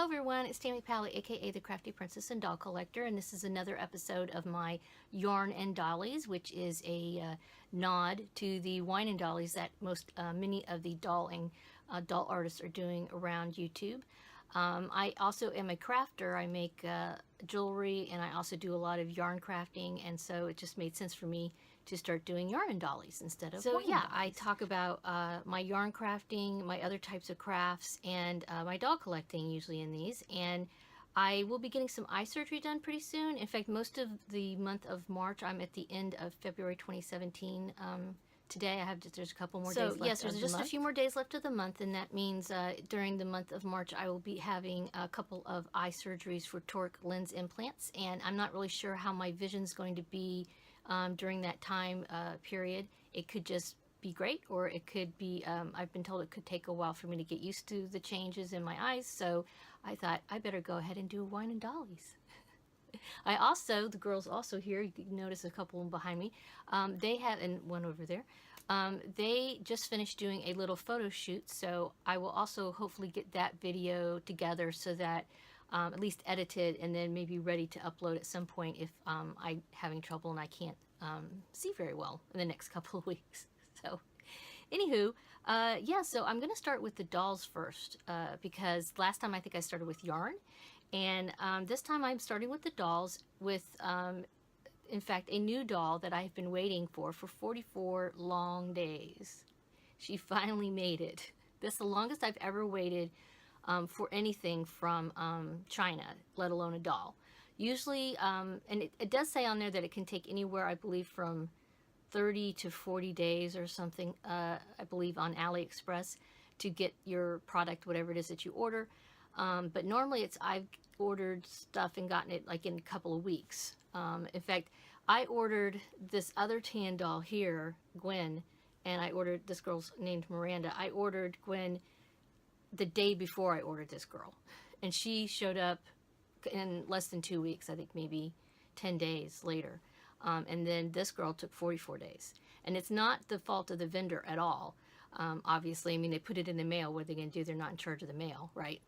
Hello everyone, it's Tammy Pally, aka the Crafty Princess and Doll Collector, and this is another episode of my Yarn and Dollies, which is a nod to the wine and dollies that many of the doll artists are doing around YouTube. I also am a crafter. I make jewelry, and I also do a lot of yarn crafting, and so it just made sense for me to start doing yarn and dollies instead of wine and dollies. I talk about my yarn crafting, my other types of crafts, and my doll collecting usually in these. And I will be getting some eye surgery done pretty soon. In fact, most of the month of March, I'm at the end of February 2017. Today there's a couple more days left. Yes, there's just a few more days left of the month, and that means during the month of March I will be having a couple of eye surgeries for toric lens implants, and I'm not really sure how my vision's going to be during that time period. It could just be great, or it could be, I've been told it could take a while for me to get used to the changes in my eyes, so I thought I better go ahead and do wine and dollies. The girls also here, you can notice a couple of them behind me, they have, and one over there, they just finished doing a little photo shoot, so I will also hopefully get that video together so that at least edited and then maybe ready to upload at some point if I'm having trouble and I can't see very well in the next couple of weeks. So anywho, yeah, so I'm going to start with the dolls first because last time I think I started with yarn. And this time I'm starting with the dolls with, in fact, a new doll that I've been waiting for 44 long days. She finally made it. This is the longest I've ever waited for anything from China, let alone a doll. Usually, and it does say on there that it can take anywhere, I believe, from 30 to 40 days or something, I believe, on AliExpress to get your product, whatever it is that you order. But normally I've ordered stuff and gotten it like in a couple of weeks. In fact, I ordered this other tan doll here, Gwen, and I ordered, this girl's named Miranda. I ordered Gwen the day before I ordered this girl, and she showed up in less than 2 weeks, I think maybe 10 days later. And then this girl took 44 days. And it's not the fault of the vendor at all. Obviously, I mean, they put it in the mail. What are they going to do? They're not in charge of the mail, right?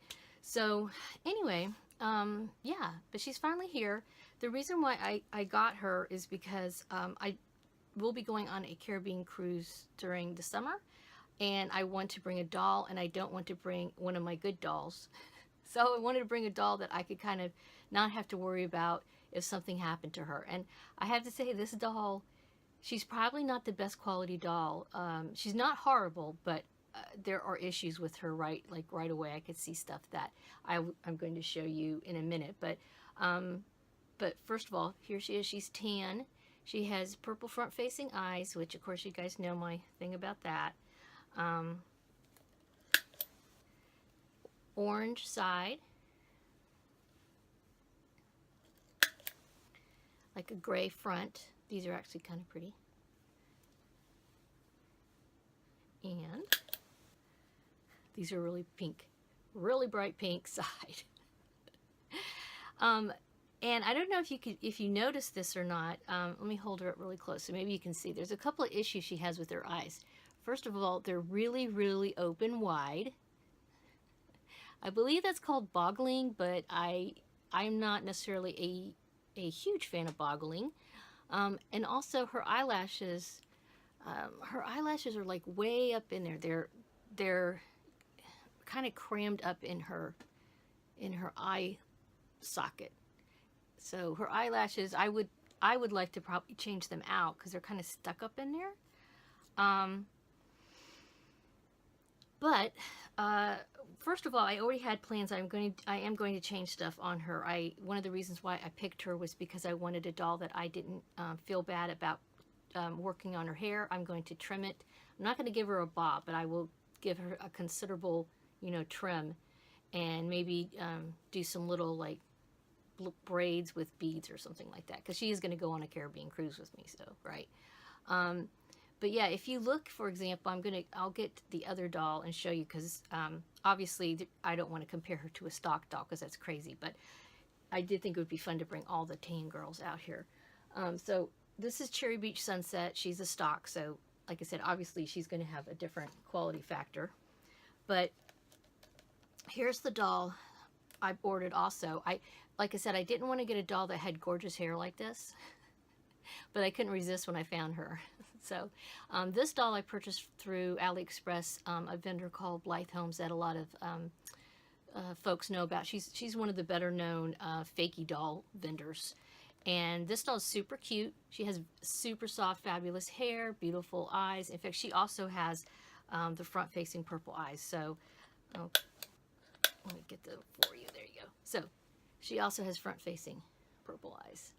So anyway, yeah, but she's finally here. The reason why I got her is because I will be going on a Caribbean cruise during the summer, and I want to bring a doll, and I don't want to bring one of my good dolls. So I wanted to bring a doll that I could kind of not have to worry about if something happened to her. And I have to say, this doll, she's probably not the best quality doll. She's not horrible, but there are issues with her right away. I could see stuff that I'm going to show you in a minute. But first of all, here she is. She's tan. She has purple front-facing eyes, which of course you guys know my thing about that. Orange side. Like a gray front. These are actually kind of pretty. And these are really pink, really bright pink side. And I don't know if you notice this or not. Let me hold her up really close so maybe you can see. There's a couple of issues she has with her eyes. First of all, they're really, really open wide. I believe that's called boggling, but I'm not necessarily a huge fan of boggling. And also her eyelashes are like way up in there. They're kind of crammed up in her eye socket. So her eyelashes, I would like to probably change them out because they're kind of stuck up in there. But first of all, I already had plans. I am going to change stuff on her. One of the reasons why I picked her was because I wanted a doll that I didn't feel bad about working on her hair. I'm going to trim it. I'm not going to give her a bob, but I will give her a considerable, trim, and maybe do some little like braids with beads or something like that, because she is going to go on a Caribbean cruise with me. So right. But yeah, if you look, for example, I'll get the other doll and show you, because obviously I don't want to compare her to a stock doll because that's crazy, but I did think it would be fun to bring all the tan girls out here. So this is Cherry Beach Sunset. She's a stock, so like I said, obviously she's going to have a different quality factor. But here's the doll I ordered also. Like I said, I didn't want to get a doll that had gorgeous hair like this, but I couldn't resist when I found her. So this doll I purchased through AliExpress, a vendor called Blythe Homes that a lot of folks know about. She's one of the better known fakey doll vendors. And this doll is super cute. She has super soft, fabulous hair, beautiful eyes. In fact, she also has the front-facing purple eyes. So, oh, let me get them for you. There you go. So, she also has front-facing purple eyes.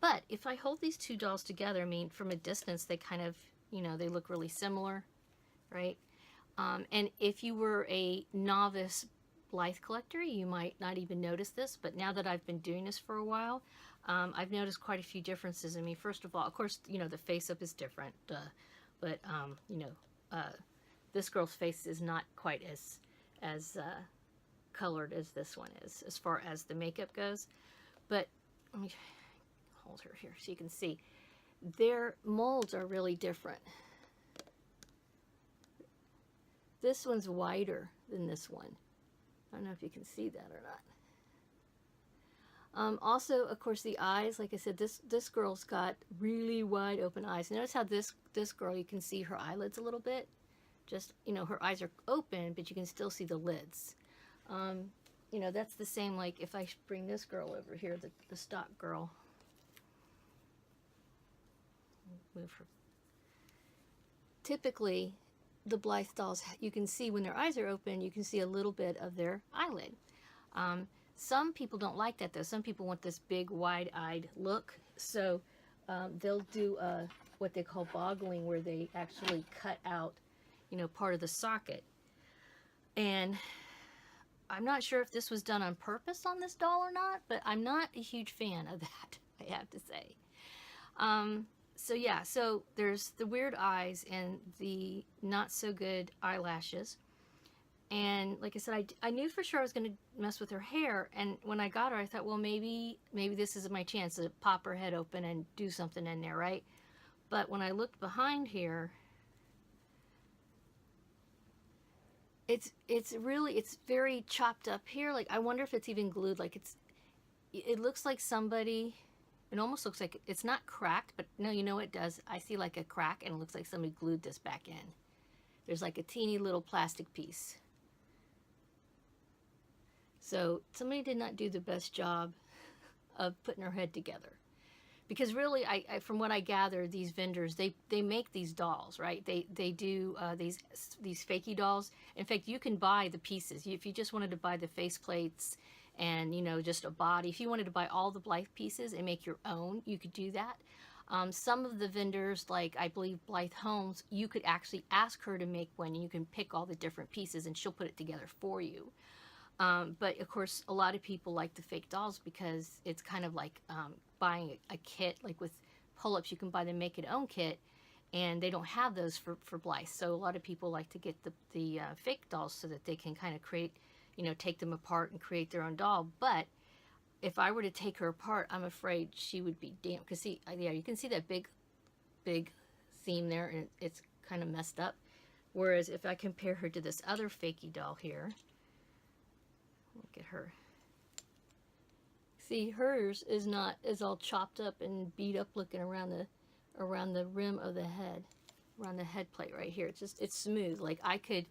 But if I hold these two dolls together, I mean, from a distance, they kind of, you know, they look really similar, right? And if you were a novice Blythe collector, you might not even notice this, but now that I've been doing this for a while, I've noticed quite a few differences. I mean, first of all, of course, you know, the face-up is different, but, you know, this girl's face is not quite as colored as this one is, as far as the makeup goes. But let me hold her here so you can see. Their molds are really different. This one's wider than this one. I don't know if you can see that or not. Also, of course, the eyes, like I said, this girl's got really wide open eyes. Notice how this girl, you can see her eyelids a little bit. Just, you know, her eyes are open, but you can still see the lids. You know, that's the same, like, if I bring this girl over here, the stock girl. Move her. Typically, the Blythe dolls, you can see when their eyes are open, you can see a little bit of their eyelid. Some people don't like that, though. Some people want this big, wide-eyed look. So they'll do what they call boggling, where they actually cut out, you know, part of the socket. And I'm not sure if this was done on purpose on this doll or not, but I'm not a huge fan of that, I have to say. So yeah, so there's the weird eyes and the not so good eyelashes. And like I said, I knew for sure I was going to mess with her hair. And when I got her, I thought, well, maybe this is my chance to pop her head open and do something in there, right? But when I looked behind here, it's very chopped up here. Like, I wonder if it's even glued. Like, it looks like somebody, it almost looks like, it's not cracked, but no, you know it does. I see like a crack, and it looks like somebody glued this back in. There's like a teeny little plastic piece. So somebody did not do the best job of putting her head together. Because really, from what I gather, these vendors, they make these dolls, right? They do these fakey dolls. In fact, you can buy the pieces. If you just wanted to buy the face plates and, you know, just a body, if you wanted to buy all the Blythe pieces and make your own, you could do that. Some of the vendors, like I believe Blythe Homes, you could actually ask her to make one, and you can pick all the different pieces and she'll put it together for you. But of course, a lot of people like the fake dolls because it's kind of like buying a kit. Like with pull-ups, you can buy the make-it-own kit, and they don't have those for Blythe. So a lot of people like to get the fake dolls so that they can kind of create, you know, take them apart and create their own doll. But if I were to take her apart, I'm afraid she would be damp. Because see, yeah, you can see that big seam there, and it's kind of messed up. Whereas if I compare her to this other fakey doll here, look at her. See, hers is all chopped up and beat up looking around the rim of the head, around the head plate right here. It's smooth. Like, I could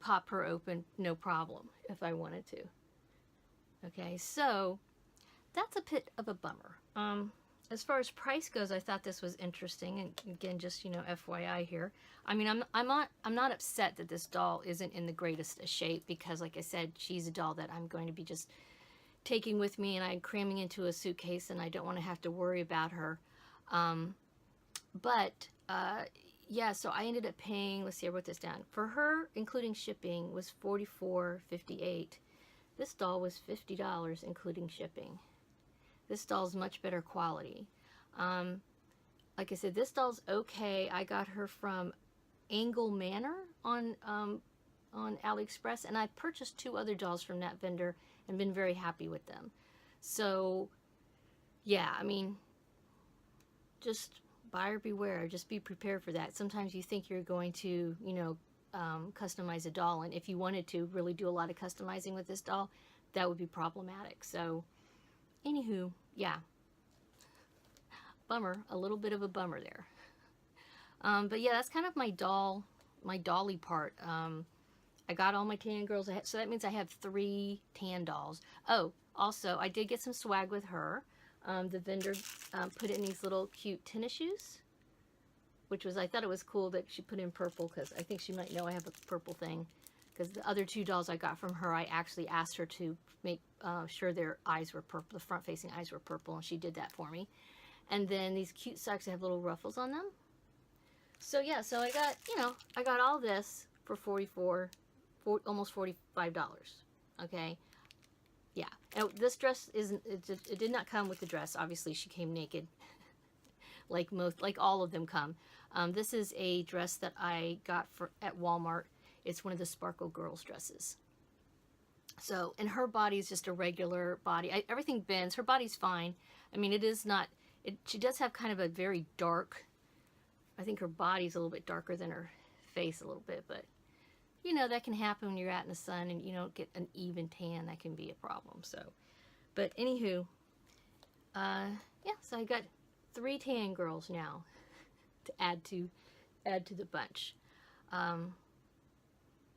pop her open no problem if I wanted to. Okay, so that's a bit of a bummer. As far as price goes, I thought this was interesting, and again, just, you know, FYI here. I mean, I'm not upset that this doll isn't in the greatest of shape, because, like I said, she's a doll that I'm going to be just taking with me, and I'm cramming into a suitcase, and I don't want to have to worry about her. Yeah, so I ended up paying, let's see, I wrote this down. For her, including shipping, was $44.58. This doll was $50, including shipping. This doll's much better quality. Like I said, this doll's okay. I got her from Angle Manor on AliExpress, and I purchased 2 other dolls from that vendor and been very happy with them. So, yeah, I mean, just buyer beware. Just be prepared for that. Sometimes you think you're going to, you know, customize a doll. And if you wanted to really do a lot of customizing with this doll, that would be problematic. So, anywho, yeah. Bummer. A little bit of a bummer there. But yeah, that's kind of my dolly part. I got all my tan girls, so that means I have 3 tan dolls. Oh, also, I did get some swag with her. The vendor put in these little cute tennis shoes, which was, I thought it was cool that she put in purple, because I think she might know I have a purple thing. Because the other 2 dolls I got from her, I actually asked her to make sure their eyes were purple, the front-facing eyes were purple, and she did that for me. And then these cute socks that have little ruffles on them. So yeah, so I got, I got all this for almost $45. Okay. Yeah. Now, this dress it did not come with the dress. Obviously, she came naked. like all of them come. This is a dress that I got at Walmart. It's one of the Sparkle Girls dresses. So, and her body is just a regular body. Everything bends. Her body's fine. I mean, it is not, she does have kind of a very dark, I think her body's a little bit darker than her face a little bit, but that can happen when you're out in the sun and you don't get an even tan. That can be a problem. So, but anywho, yeah, so I got 3 tan girls now to add to the bunch.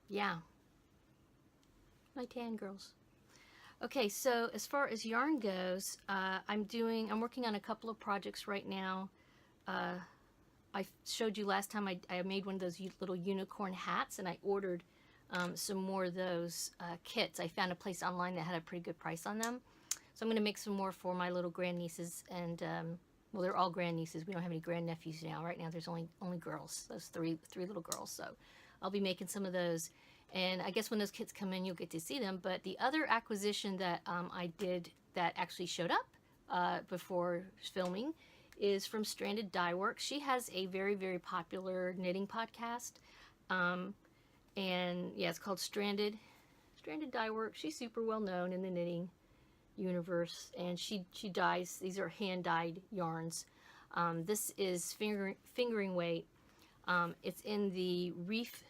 Yeah, my tan girls. Okay, so as far as yarn goes, I'm working on a couple of projects right now. I showed you last time I made one of those little unicorn hats, and I ordered some more of those kits. I found a place online that had a pretty good price on them. So I'm going to make some more for my little grandnieces, and well, they're all grandnieces. We don't have any grandnephews now. Right now there's only girls, those three little girls. So I'll be making some of those. And I guess when those kits come in, you'll get to see them. But the other acquisition that I did that actually showed up before filming is from Stranded Dyeworks. She has a very, very popular knitting podcast. And yeah, it's called Stranded Dyeworks. She's super well known in the knitting universe. And she dyes, these are hand-dyed yarns. This is fingering weight. It's in the Reef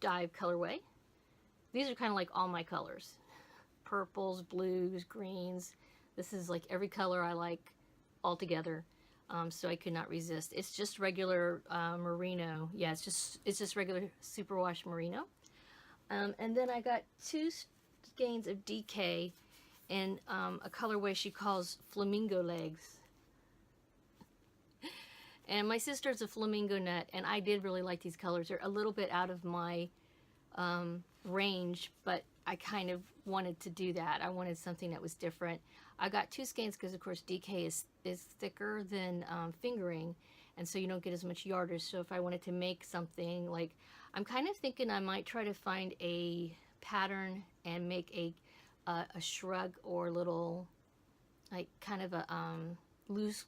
Dive colorway. These are kind of like all my colors. Purples, blues, greens. This is like every color I like all together. So I could not resist. It's just regular merino. Yeah, it's just regular superwash merino. And then I got 2 skeins of DK in a colorway she calls flamingo legs. And my sister's a flamingo nut, and I did really like these colors. They're a little bit out of my range, but I kind of wanted to do that. I wanted something that was different. I got 2 skeins because, of course, DK is thicker than fingering, and so you don't get as much yardage. So if I wanted to make something, like, I'm kind of thinking I might try to find a pattern and make a shrug or little, like, kind of a loose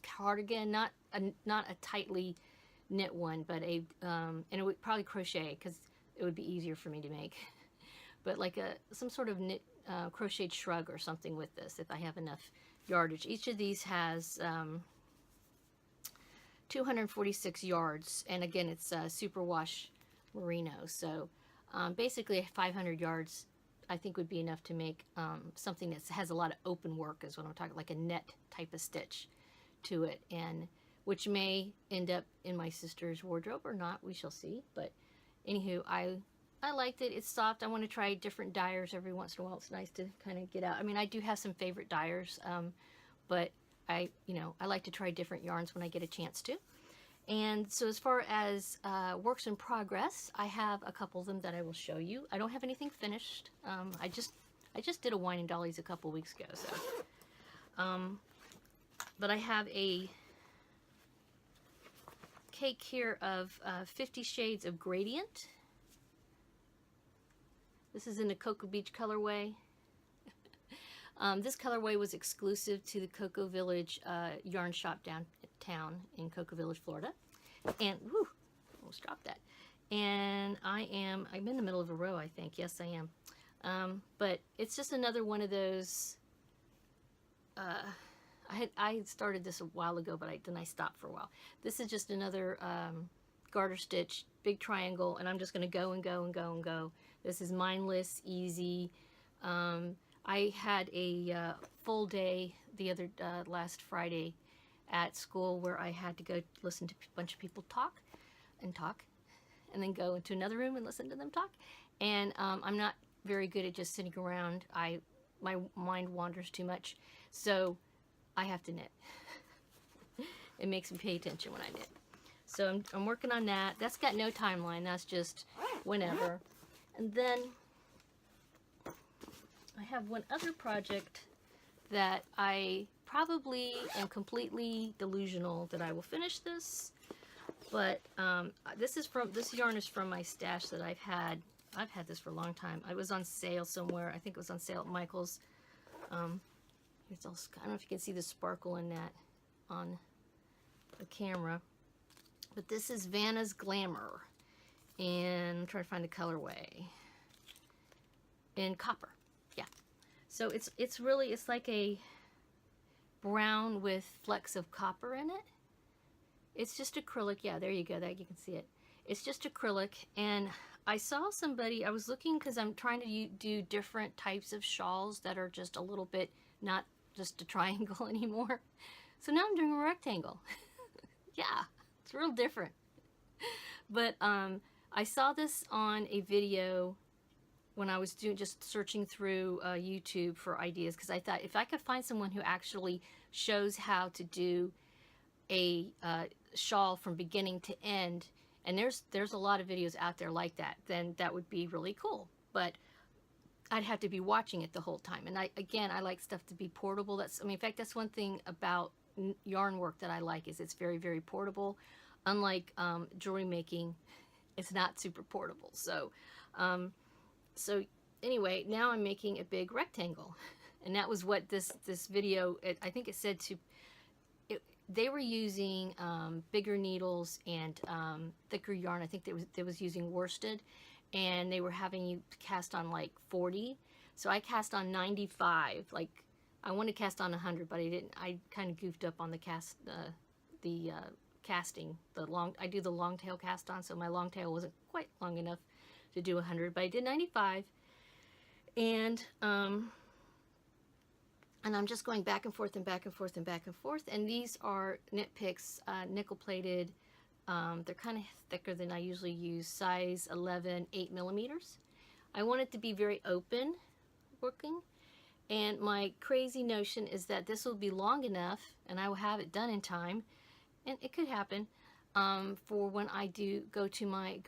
cardigan, not a tightly knit one, but and it would probably crochet because it would be easier for me to make. But like some sort of knit crocheted shrug or something with this, if I have enough yardage. Each of these has 246 yards, and again, it's superwash merino. So basically 500 yards I think would be enough to make something that has a lot of open work, is what I'm talking, like a net type of stitch to it, and which may end up in my sister's wardrobe or not. We shall see. But anywho, I liked it. It's soft. I want to try different dyers every once in a while. It's nice to kind of get out. I mean, I do have some favorite dyers, but I like to try different yarns when I get a chance to. And so as far as works in progress, I have a couple of them that I will show you. I don't have anything finished. I just did a Wine and Dollies a couple weeks ago, so. But I have a cake here of 50 Shades of Gradient. This is in the Cocoa Beach colorway. This colorway was exclusive to the Cocoa Village yarn shop downtown in Cocoa Village, Florida. And, whew, almost dropped that. And I'm in the middle of a row, I think. Yes, I am. But it's just another one of those, I had started this a while ago, but then I stopped for a while. This is just another garter stitch big triangle, and I'm just going to go and go and go and go. This is mindless, easy. I had a full day the other last Friday at school where I had to go listen to a bunch of people talk, and then go into another room and listen to them talk. And I'm not very good at just sitting around. My mind wanders too much, so I have to knit. It makes me pay attention when I knit. So I'm working on that. That's got no timeline. That's just whenever. And then I have one other project that I probably am completely delusional that I will finish this. But this yarn is from my stash that I've had. I've had this for a long time. It was on sale somewhere. I think it was on sale at Michael's. It's also, I don't know if you can see the sparkle in that on the camera. But this is Vanna's Glamour. And I'm trying to find the colorway. In copper. Yeah. So it's really, it's like a brown with flecks of copper in it. It's just acrylic. Yeah, there you go. That you can see it. It's just acrylic. And I saw somebody, I was looking because I'm trying to do different types of shawls that are just a little bit, not just a triangle anymore. So now I'm doing a rectangle. Yeah, it's real different. But I saw this on a video when I was just searching through YouTube for ideas, because I thought if I could find someone who actually shows how to do a shawl from beginning to end, and there's a lot of videos out there like that, then that would be really cool. But I'd have to be watching it the whole time. And I like stuff to be portable. In fact, that's one thing about yarn work that I like, is it's very, very portable. Unlike jewelry making, it's not super portable. So anyway, now I'm making a big rectangle, and that was what this video. I think it said they were using bigger needles and thicker yarn. I think they was using worsted, and they were having you cast on like 40. So I cast on 95. Like I wanted to cast on 100, but I didn't. I kind of goofed up on the casting. I do the long tail cast on, so my long tail wasn't quite long enough to do 100, but I did 95. And I'm just going back and forth and back and forth and back and forth. And these are Knit Picks, nickel plated. They're kind of thicker than I usually use, size 11, 8 millimeters. I want it to be very open working. And my crazy notion is that this will be long enough, and I will have it done in time. And it could happen for when I go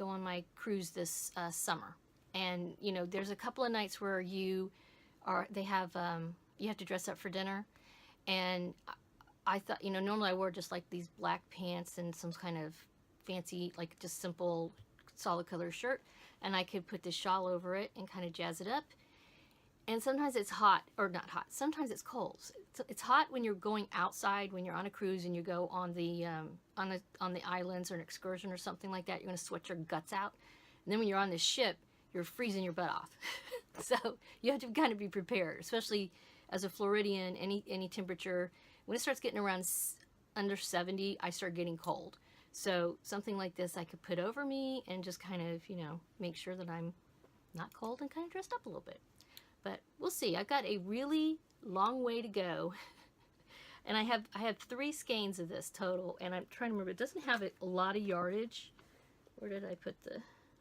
on my cruise this summer. And you know, there's a couple of nights where you have to dress up for dinner, and I thought, you know, normally I wear just like these black pants and some kind of fancy, like just simple solid color shirt, and I could put this shawl over it and kind of jazz it up. And sometimes it's hot, or not hot, sometimes it's cold. It's hot when you're going outside, when you're on a cruise and you go on the islands or an excursion or something like that. You're going to sweat your guts out. And then when you're on the ship, you're freezing your butt off. So you have to kind of be prepared, especially as a Floridian. Any temperature, when it starts getting around under 70, I start getting cold. So something like this I could put over me and just kind of, you know, make sure that I'm not cold and kind of dressed up a little bit. But we'll see. I've got a really long way to go. And I have 3 skeins of this total, and I'm trying to remember, it doesn't have a lot of yardage. Where did I put I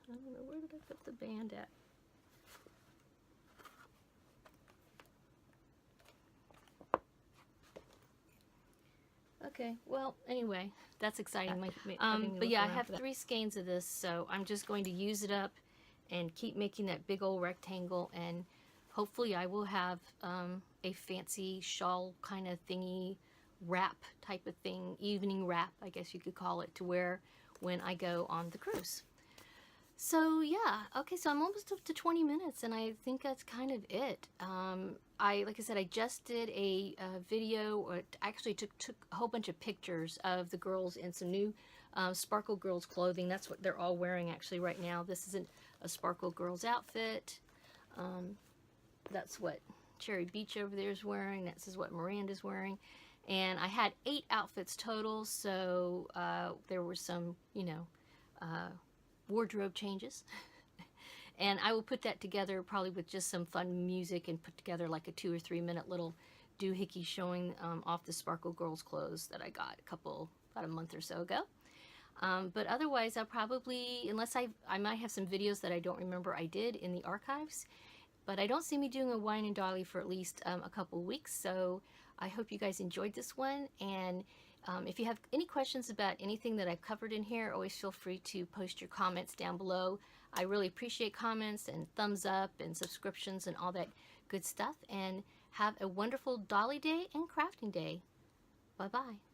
don't know, where did I put the band at? Okay, well, anyway, that's exciting. But yeah, I have 3 skeins of this, so I'm just going to use it up and keep making that big old rectangle, and hopefully I will have a fancy shawl kind of thingy, wrap type of thing, evening wrap, I guess you could call it, to wear when I go on the cruise. So yeah, okay, so I'm almost up to 20 minutes, and I think that's kind of it. Like I said, I just did a video, or actually took a whole bunch of pictures of the girls in some new Sparkle Girls clothing. That's what they're all wearing actually right now. This isn't a Sparkle Girls outfit. That's what Cherry Beach over there is wearing. This is what Miranda's wearing. And I had 8 outfits total, so there were some, you know, wardrobe changes. And I will put that together probably with just some fun music and put together like a 2 or 3 minute little doohickey showing off the Sparkle Girls clothes that I got about a month or so ago. But otherwise, I'll probably, unless I might have some videos that I don't remember I did in the archives, but I don't see me doing a wine and dolly for at least a couple weeks. So I hope you guys enjoyed this one. And if you have any questions about anything that I've covered in here, always feel free to post your comments down below. I really appreciate comments and thumbs up and subscriptions and all that good stuff. And have a wonderful dolly day and crafting day. Bye-bye.